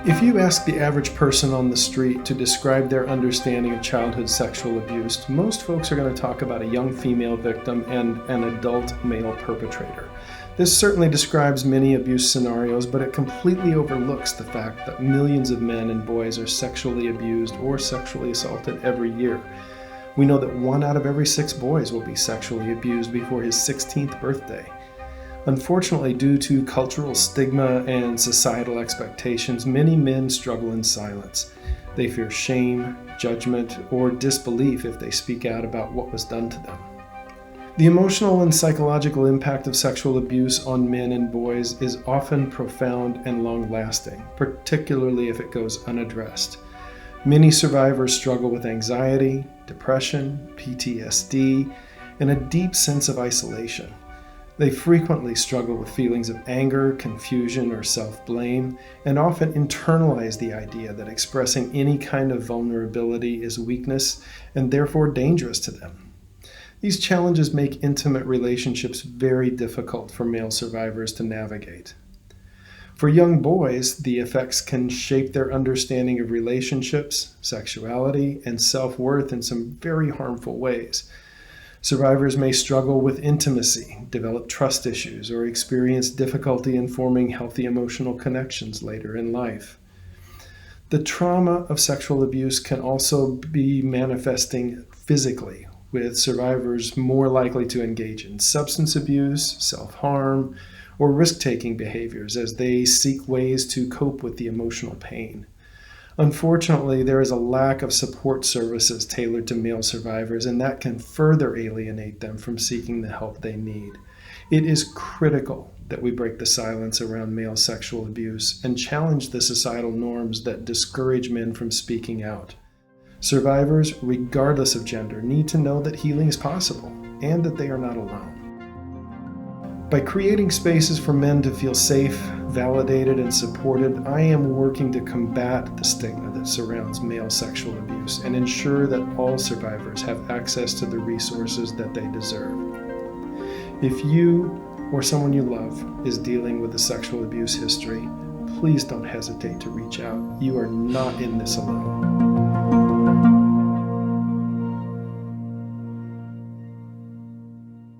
If you ask the average person on the street to describe their understanding of childhood sexual abuse, most folks are going to talk about a young female victim and an adult male perpetrator. This certainly describes many abuse scenarios, but it completely overlooks the fact that millions of men and boys are sexually abused or sexually assaulted every year. We know that 1 out of every 6 boys will be sexually abused before his 16th birthday. Unfortunately, due to cultural stigma and societal expectations, many men struggle in silence. They fear shame, judgment, or disbelief if they speak out about what was done to them. The emotional and psychological impact of sexual abuse on men and boys is often profound and long-lasting, particularly if it goes unaddressed. Many survivors struggle with anxiety, depression, PTSD, and a deep sense of isolation. They frequently struggle with feelings of anger, confusion, or self-blame, and often internalize the idea that expressing any kind of vulnerability is weakness and therefore dangerous to them. These challenges make intimate relationships very difficult for male survivors to navigate. For young boys, the effects can shape their understanding of relationships, sexuality, and self-worth in some very harmful ways. Survivors may struggle with intimacy, develop trust issues, or experience difficulty in forming healthy emotional connections later in life. The trauma of sexual abuse can also be manifesting physically, with survivors more likely to engage in substance abuse, self-harm, or risk-taking behaviors as they seek ways to cope with the emotional pain. Unfortunately, there is a lack of support services tailored to male survivors, and that can further alienate them from seeking the help they need. It is critical that we break the silence around male sexual abuse and challenge the societal norms that discourage men from speaking out. Survivors, regardless of gender, need to know that healing is possible and that they are not alone. By creating spaces for men to feel safe, validated, and supported, I am working to combat the stigma that surrounds male sexual abuse and ensure that all survivors have access to the resources that they deserve. If you or someone you love is dealing with a sexual abuse history, please don't hesitate to reach out. You are not in this alone.